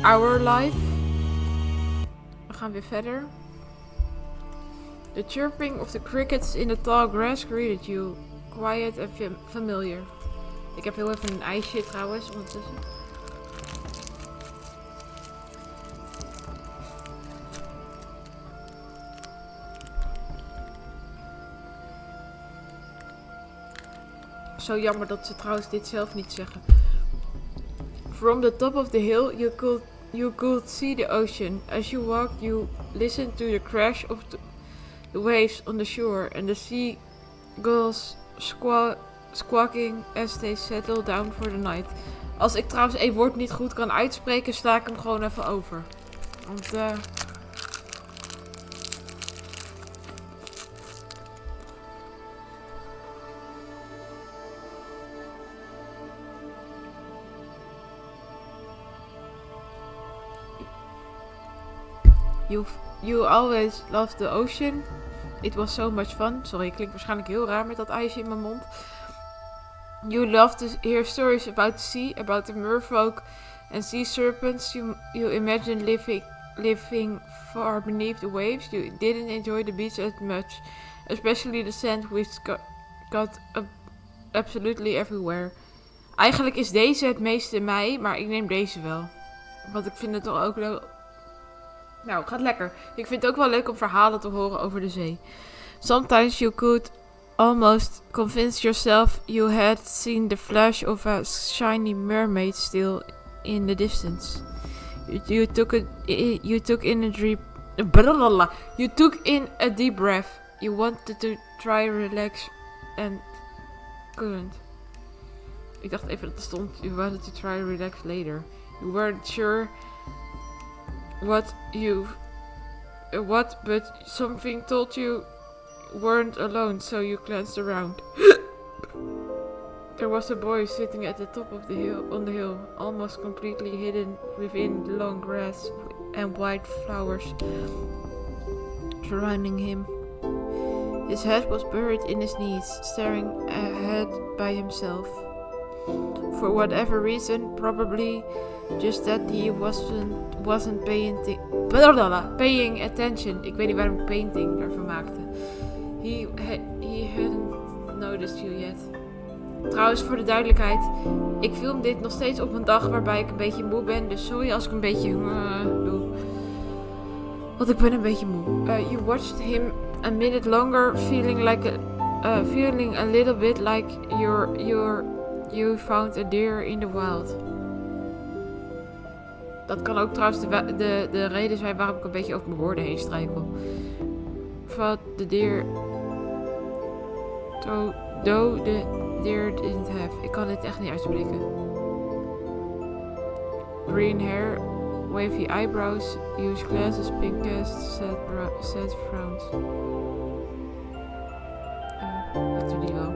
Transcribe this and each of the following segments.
our life. We gaan weer verder. The chirping of the crickets in the tall grass greeted you. Quiet and familiar. Ik heb heel even een ijsje trouwens ondertussen. Zo jammer dat ze trouwens dit zelf niet zeggen. From the top of the hill you could see the ocean. As you walked you listened to the crash of the waves on the shore and the seagulls squawking as they settle down for the night. Als ik trouwens één woord niet goed kan uitspreken, sla ik hem gewoon even over. Want You always loved the ocean. It was so much fun. Sorry, klinkt waarschijnlijk heel raar met dat ijsje in mijn mond. You loved to hear stories about the sea, about the merfolk and sea serpents. You imagined living far beneath the waves. You didn't enjoy the beach as much, especially the sand which got absolutely everywhere. Eigenlijk is deze het meeste mij, maar ik neem deze wel. Want ik vind het toch ook leuk. Nou, gaat lekker. Ik vind het ook wel leuk om verhalen te horen over de zee. Sometimes you could almost convince yourself you had seen the flash of a shiny mermaid still in the distance. You took in a deep breath. You wanted to try relax and couldn't. Ik dacht even dat er stond, you wanted to try relax later. You weren't sure what, but something told you weren't alone, so you glanced around. There was a boy sitting at the top of the hill, on the hill, almost completely hidden within the long grass and white flowers surrounding him. His head was buried in his knees, staring ahead by himself. For whatever reason, probably just that he wasn't paying attention. Ik weet niet waarom ik painting ervan maakte. He hadn't noticed you yet. Trouwens, voor de duidelijkheid, ik film dit nog steeds op een dag waarbij ik een beetje moe ben. Dus sorry als ik een beetje doe. Want ik ben een beetje moe. You watched him a minute longer, feeling a little bit like you found a deer in the wild. Dat kan ook trouwens de reden zijn waarom ik een beetje over mijn woorden heen strijkel. Found the deer. Though the deer didn't have. Ik kan dit echt niet uitspreken. Green hair, wavy eyebrows, huge glasses, pink cast, sad frowns. Dat doe die wel.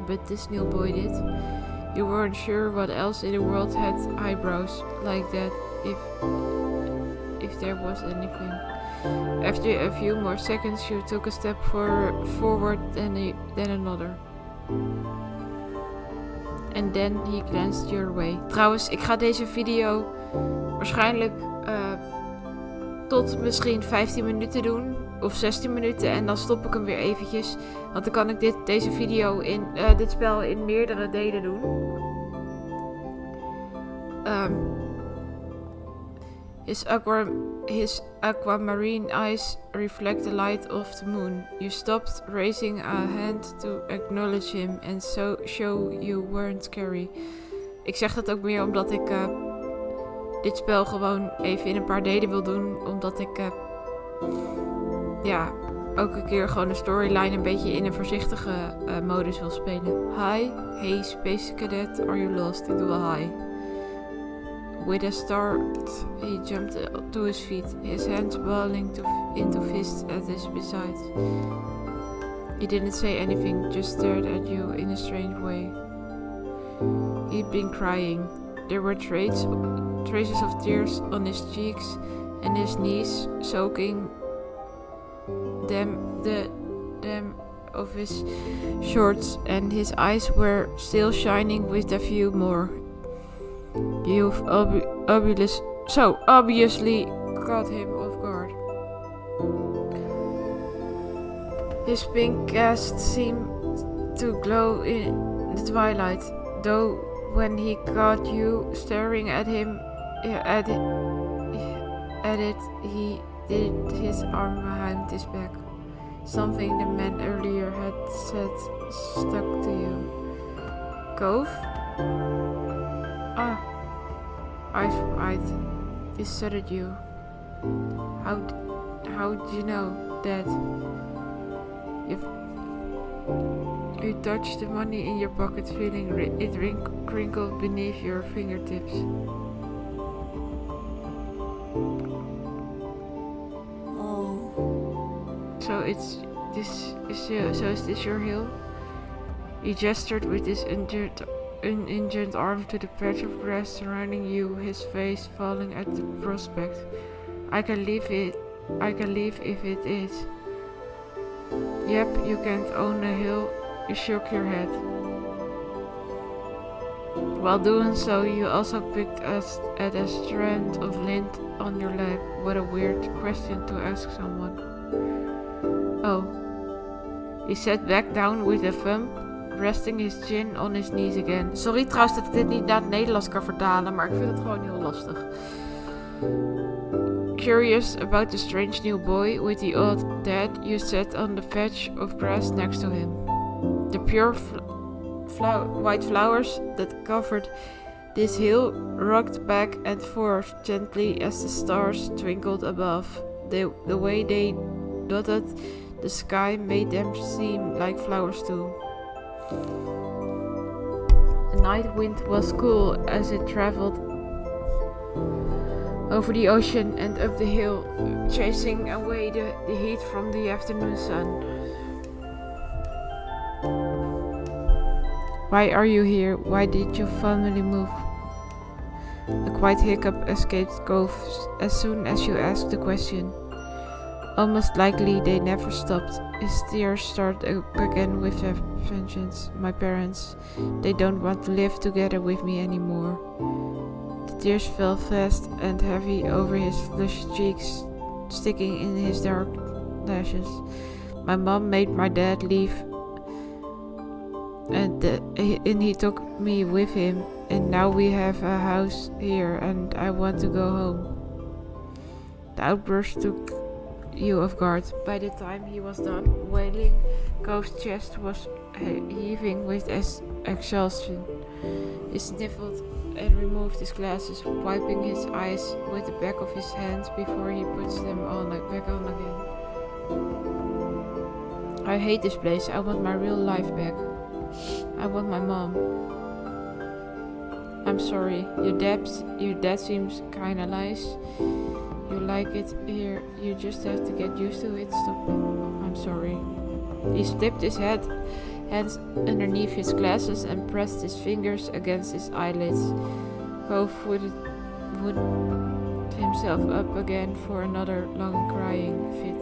But this new boy did. You weren't sure what else in the world had eyebrows like that, if there was anything. After a few more seconds, you took a step forward, then another. And then he glanced your way. Trouwens, ik ga deze video waarschijnlijk tot misschien 15 minuten doen. Of 16 minuten en dan stop ik hem weer eventjes. Want dan kan ik deze video dit spel in meerdere delen doen. His aquamarine eyes reflect the light of the moon. You stopped, raising a hand to acknowledge him and show you weren't scary. Ik zeg dat ook meer omdat ik dit spel gewoon even in een paar delen wil doen. Omdat ik ook een keer gewoon de storyline een beetje in een voorzichtige modus wil spelen. Hi, hey Space Cadet, are you lost? Ik doe wel hi. With a start, he jumped to his feet, his hands balling into fists at his beside. He didn't say anything, just stared at you in a strange way. He'd been crying. There were traces of tears on his cheeks and his knees, soaking them of his shorts, and his eyes were still shining with a few more. You've obviously caught him off guard. His pink cast seemed to glow in the twilight, though when he caught you staring at him, at it, he did his arm behind his back. Something the man earlier had said stuck to you. Cove? Ah, eyes wide. He studied you. How'd you know that? If you touched the money in your pocket, feeling it crinkled beneath your fingertips. Oh. So is this your hill? He gestured with his uninjured arm to the patch of grass surrounding you, his face falling at the prospect. I can leave if it is. Yep, you can't own a hill. You shook your head. While doing so, you also picked at a strand of lint on your leg. What a weird question to ask someone. Oh. He sat back down with a thump, resting his chin on his knees again. Sorry trouwens dat ik dit niet naar het Nederlands kan vertalen, maar ik vind het gewoon heel lastig. Curious about the strange new boy with the odd dad, you sat on the patch of grass next to him. The pure white flowers that covered this hill rocked back and forth gently as the stars twinkled above. The way they dotted the sky made them seem like flowers too. The night wind was cool as it traveled over the ocean and up the hill, chasing away the heat from the afternoon sun. Why are you here? Why did your family move? A quiet hiccup escaped Cove as soon as you asked the question. Almost likely they never stopped. His tears started up again with a vengeance. My parents, they don't want to live together with me anymore. The tears fell fast and heavy over his flushed cheeks, sticking in his dark lashes. My mom made my dad leave, and he took me with him, and now we have a house here and I want to go home. The outburst took you off guard. By the time he was done wailing, Cove's chest was heaving with exhaustion. He sniffled and removed his glasses, wiping his eyes with the back of his hand before he puts them back on again. I hate this place. I want my real life back. I want my mom. I'm sorry. Your dad seems kinda nice. You like it here. You just have to get used to it. Stop it. I'm sorry. He slipped his hands underneath his glasses and pressed his fingers against his eyelids. Cove would himself up again for another long crying fit.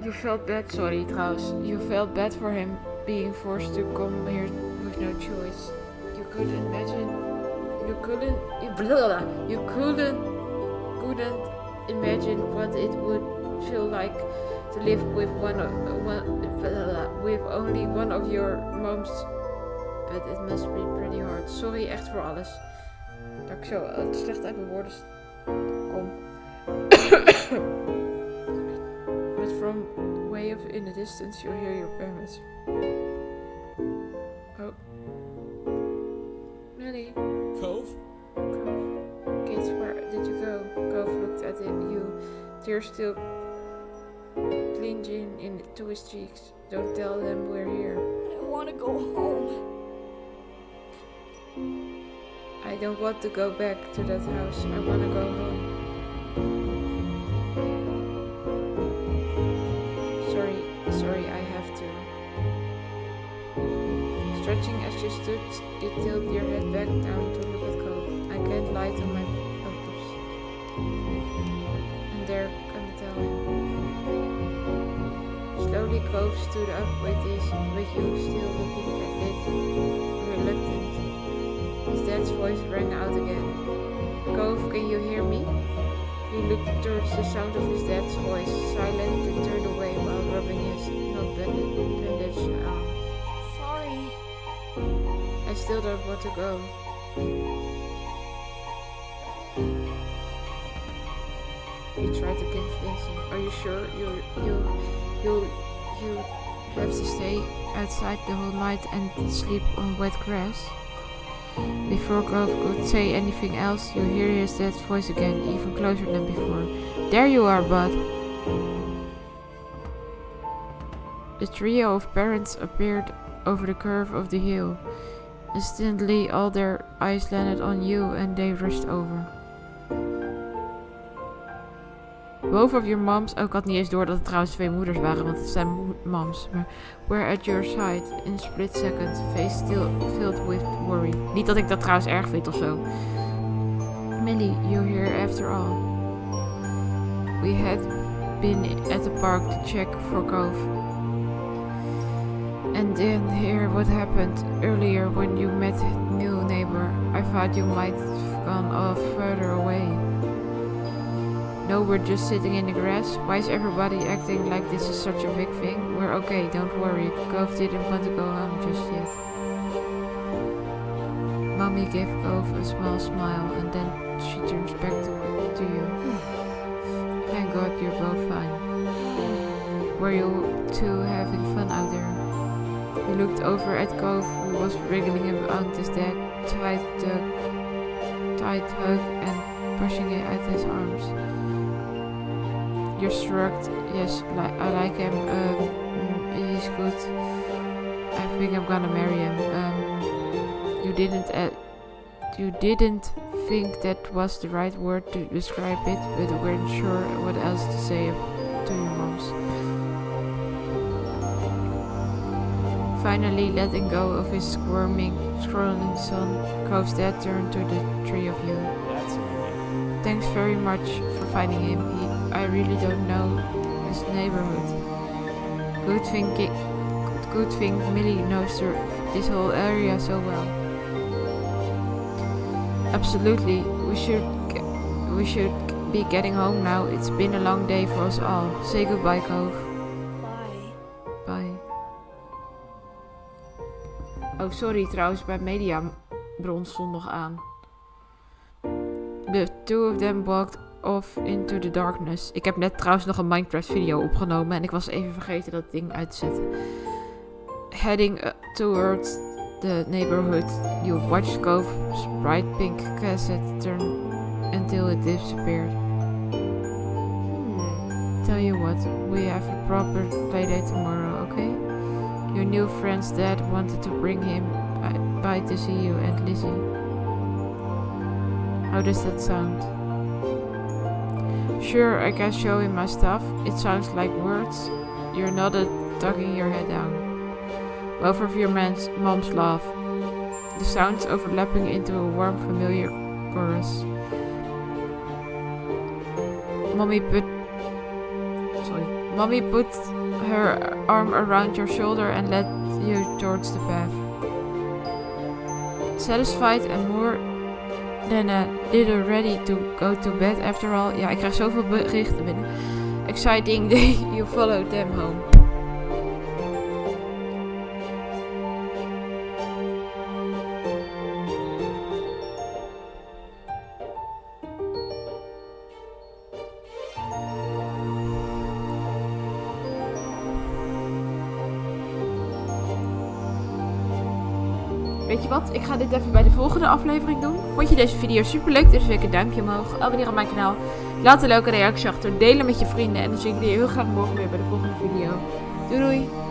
You felt bad, sorry trouwens. You felt bad for him being forced to come here with no choice. You couldn't imagine what it would feel like to live with with only one of your moms. But it must be pretty hard. Sorry echt voor alles. Dat ik zo slecht uit mijn woorden kom. But from way up in the distance you hear your parents. Oh. Really? Cove? Kids, where did you go? Cove looked at you. Tears still clinging into his cheeks. Don't tell them we're here. I want to go home. I don't want to go back to that house. I want to go home. Sorry, I have to. Stretching as you stood, you tilted your head back down to look at Cove. I can't lie to my puppets. And they're gonna tell him. Slowly Cove stood up with you still looking at it, reluctant. His dad's voice rang out again. Cove, can you hear me? He looked towards the sound of his dad's voice, silent, and turned away while rubbing his not-bandaged arm. Sorry. I still don't want to go. He tried to convince him. Are you sure you have to stay outside the whole night and sleep on wet grass? Before Grove could say anything else, you hear his dad's voice again, even closer than before. There you are, bud. The trio of parents appeared over the curve of the hill. Instantly, all their eyes landed on you and they rushed over. Both of your moms, ik had niet eens door dat het trouwens 2 moeders waren, want het zijn moms, maar were at your side in a split second, face still filled with worry. Niet dat ik dat trouwens erg vind of zo. Millie, you're here after all. We had been at the park to check for Cove. And then hear what happened earlier when you met new neighbor. I thought you might have gone off further away. No, we're just sitting in the grass. Why is everybody acting like this is such a big thing? We're okay, don't worry. Cove didn't want to go home just yet. Mommy gave Cove a small smile and then she turns back to you. Thank God you're both fine. Were you two having fun out there? He looked over at Cove, who was wriggling around his dad, tight hug and pushing it at his arms. You shrugged. Yes, I like him. He's good. I think I'm gonna marry him. You didn't think that was the right word to describe it, but weren't sure what else to say to your moms. Finally, letting go of his scrolling son, Cove's dad turned to the three of you. That's okay. Thanks very much for finding him. I really don't know his neighborhood. Good thing Millie knows this whole area so well. Absolutely. We should be getting home now. It's been a long day for us all. Say goodbye, Cove. Bye. Oh, sorry trouwens, mijn mediabron stond nog aan. The two of them walked off into the darkness. Ik heb net trouwens nog een Minecraft video opgenomen en ik was even vergeten dat ding uit te zetten. Heading towards the neighborhood, you watched Cove's bright pink cassette turn until it disappeared. Tell you what, we have a proper playdate tomorrow, okay? Your new friend's dad wanted to bring him by to see you and Lizzie. How does that sound? Sure, I can show him my stuff. It sounds like words. You're nodded, tucking your head down. Both of your moms laugh, the sounds overlapping into a warm, familiar chorus. Mommy put her arm around your shoulder and led you towards the path. Satisfied and more than a little ready to go to bed after all. Ja, ik krijg zoveel berichten binnen. Exciting day, you followed them home. Weet je wat? Ik ga dit even bij de volgende aflevering doen. Vond je deze video super leuk? Dus een duimpje omhoog. Abonneer op mijn kanaal. Laat een leuke reactie achter. Delen met je vrienden. En dan zie ik jullie heel graag morgen weer bij de volgende video. Doei doei!